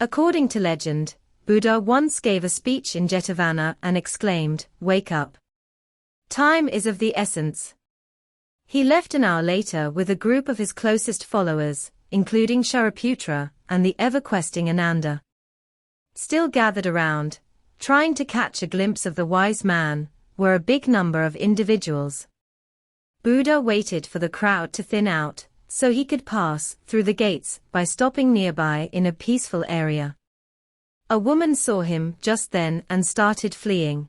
According to legend, Buddha once gave a speech in Jetavana and exclaimed, "Wake up. Time is of the essence." He left an hour later with a group of his closest followers, including Shariputra and the ever-questing Ananda. Still gathered around, trying to catch a glimpse of the wise man, were a big number of individuals. Buddha waited for the crowd to thin out, so he could pass through the gates by stopping nearby in a peaceful area. A woman saw him just then and started fleeing.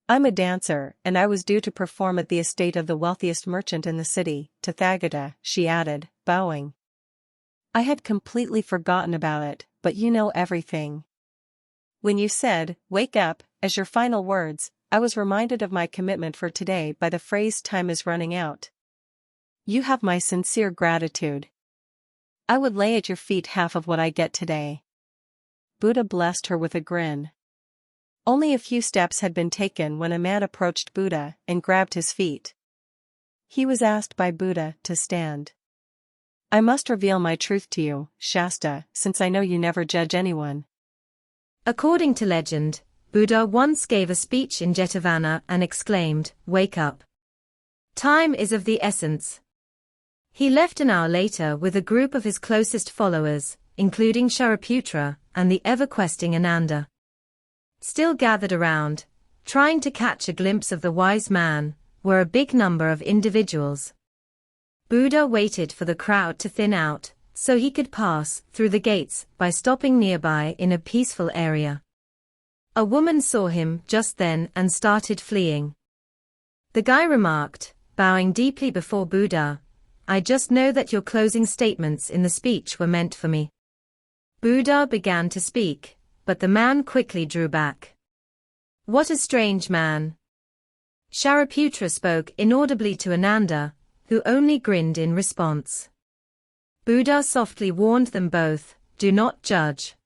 "I'm a dancer, and I was due to perform at the estate of the wealthiest merchant in the city, Tathagata," she added, bowing. "I had completely forgotten about it, but you know everything. When you said, 'Wake up,' as your final words, I was reminded of my commitment for today by the phrase 'time is running out.' You have my sincere gratitude. I would lay at your feet half of what I get today." Buddha blessed her with a grin. Only a few steps had been taken when a man approached Buddha and grabbed his feet. He was asked by Buddha to stand. "I must reveal my truth to you, Shasta, since I know you never judge anyone." According to legend, Buddha once gave a speech in Jetavana and exclaimed, "Wake up. Time is of the essence." He left an hour later with a group of his closest followers, including Shariputra and the ever-questing Ananda. Still gathered around, trying to catch a glimpse of the wise man, were a big number of individuals. Buddha waited for the crowd to thin out, so he could pass through the gates by stopping nearby in a peaceful area. A woman saw him just then and started fleeing. The guy remarked, bowing deeply before Buddha, "I just know that your closing statements in the speech were meant for me." Buddha began to speak, but the man quickly drew back. "What a strange man." Shariputra spoke inaudibly to Ananda, who only grinned in response. Buddha softly warned them both, "Do not judge."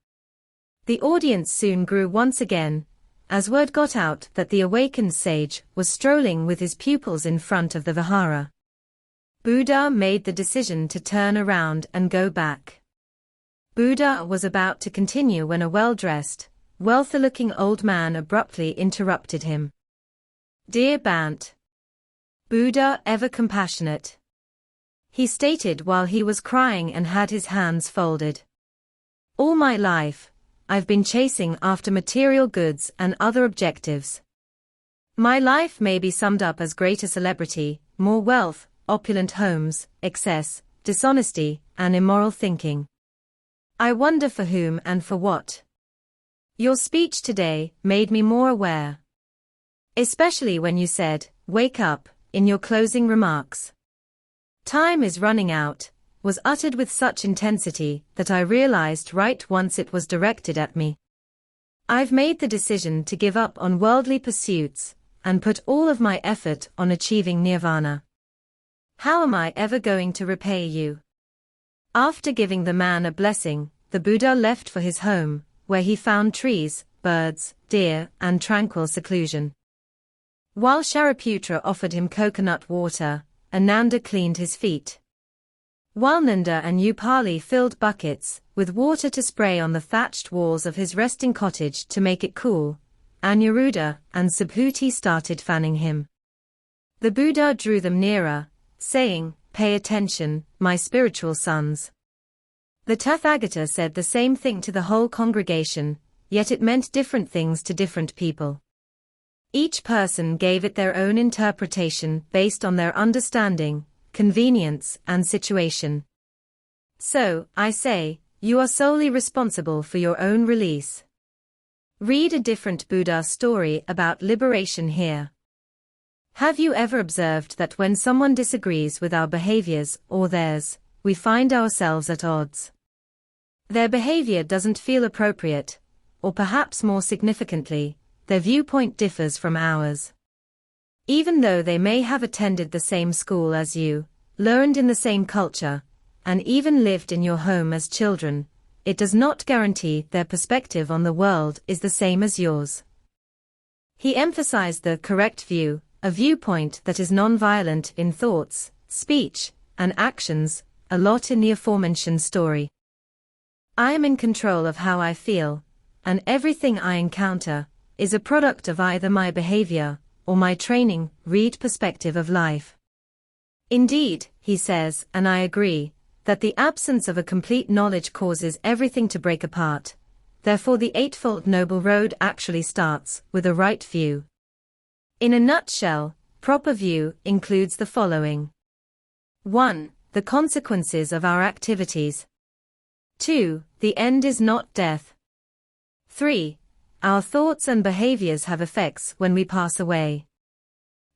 The audience soon grew once again, as word got out that the awakened sage was strolling with his pupils in front of the vihara. Buddha made the decision to turn around and go back. Buddha was about to continue when a well-dressed, wealthy-looking old man abruptly interrupted him. "Dear Bhante. Buddha ever compassionate," he stated while he was crying and had his hands folded. "All my life, I've been chasing after material goods and other objectives. My life may be summed up as greater celebrity, more wealth, opulent homes, excess, dishonesty, and immoral thinking. I wonder for whom and for what. Your speech today made me more aware. Especially when you said, 'Wake up,' in your closing remarks. 'Time is running out,' was uttered with such intensity that I realized right once it was directed at me. I've made the decision to give up on worldly pursuits and put all of my effort on achieving nirvana. How am I ever going to repay you?" After giving the man a blessing, the Buddha left for his home, where he found trees, birds, deer, and tranquil seclusion. While Shariputra offered him coconut water, Ananda cleaned his feet. While Nanda and Upali filled buckets with water to spray on the thatched walls of his resting cottage to make it cool, Anuruddha and Subhuti started fanning him. The Buddha drew them nearer, saying, "Pay attention, my spiritual sons." The Tathagata said the same thing to the whole congregation, yet it meant different things to different people. Each person gave it their own interpretation based on their understanding, convenience, and situation. So, I say, you are solely responsible for your own release. Read a different Buddha story about liberation here. Have you ever observed that when someone disagrees with our behaviors or theirs, we find ourselves at odds? Their behavior doesn't feel appropriate, or perhaps more significantly, their viewpoint differs from ours. Even though they may have attended the same school as you, learned in the same culture, and even lived in your home as children, it does not guarantee their perspective on the world is the same as yours. He emphasized the correct view, a viewpoint that is non-violent in thoughts, speech, and actions, a lot in the aforementioned story. I am in control of how I feel, and everything I encounter is a product of either my behavior or my training. Read Perspective of Life. Indeed, he says, and I agree, that the absence of a complete knowledge causes everything to break apart. Therefore the Eightfold Noble Road actually starts with a right view. In a nutshell, proper view includes the following. 1. The consequences of our activities. 2. The end is not death. 3. Our thoughts and behaviors have effects when we pass away.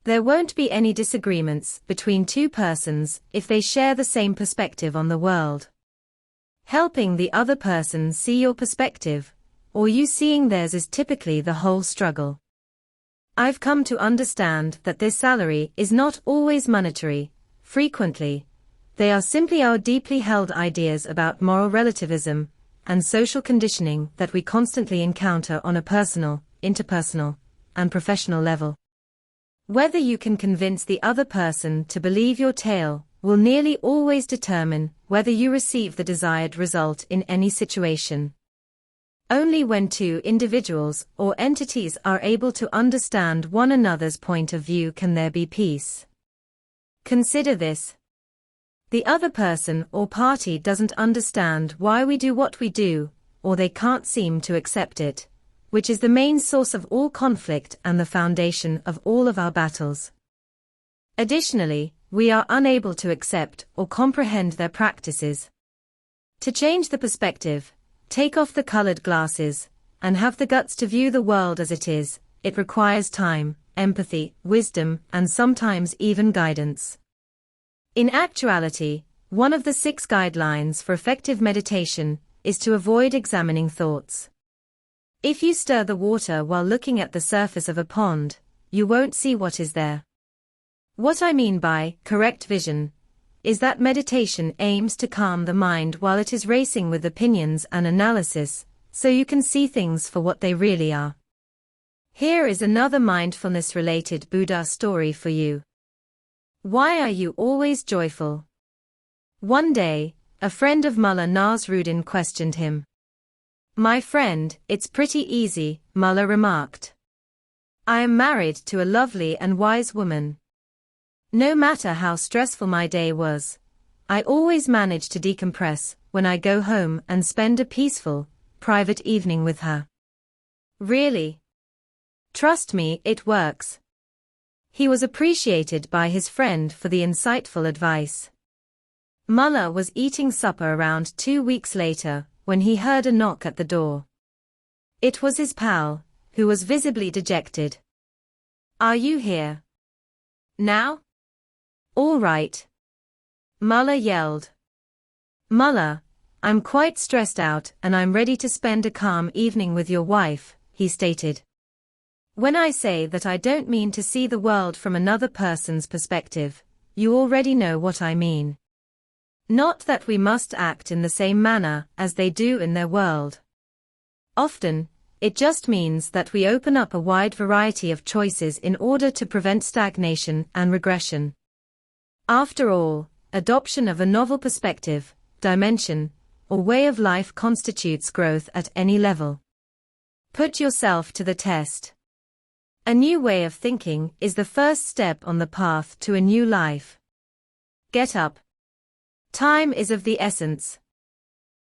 There won't be any disagreements between two persons if they share the same perspective on the world. Helping the other person see your perspective, or you seeing theirs, is typically the whole struggle. I've come to understand that this salary is not always monetary. Frequently, they are simply our deeply held ideas about moral relativism and social conditioning that we constantly encounter on a personal, interpersonal, and professional level. Whether you can convince the other person to believe your tale will nearly always determine whether you receive the desired result in any situation. Only when two individuals or entities are able to understand one another's point of view can there be peace. Consider this. The other person or party doesn't understand why we do what we do, or they can't seem to accept it, which is the main source of all conflict and the foundation of all of our battles. Additionally, we are unable to accept or comprehend their practices. To change the perspective, take off the colored glasses, and have the guts to view the world as it is, it requires time, empathy, wisdom, and sometimes even guidance. In actuality, one of the 6 guidelines for effective meditation is to avoid examining thoughts. If you stir the water while looking at the surface of a pond, you won't see what is there. What I mean by correct vision is that meditation aims to calm the mind while it is racing with opinions and analysis, so you can see things for what they really are. Here is another mindfulness-related Buddha story for you. Why are you always joyful? One day, a friend of Mullah Nasruddin questioned him. My friend, it's pretty easy, Mullah remarked. I am married to a lovely and wise woman. No matter how stressful my day was, I always manage to decompress when I go home and spend a peaceful, private evening with her. Really? Trust me, it works. He was appreciated by his friend for the insightful advice. Mullah was eating supper around 2 weeks later when he heard a knock at the door. It was his pal, who was visibly dejected. Are you here? Now? All right. Mullah yelled. Mullah, I'm quite stressed out and I'm ready to spend a calm evening with your wife, he stated. When I say that I don't mean to see the world from another person's perspective, you already know what I mean. Not that we must act in the same manner as they do in their world. Often, it just means that we open up a wide variety of choices in order to prevent stagnation and regression. After all, adoption of a novel perspective, dimension, or way of life constitutes growth at any level. Put yourself to the test. A new way of thinking is the first step on the path to a new life. Get up. Time is of the essence.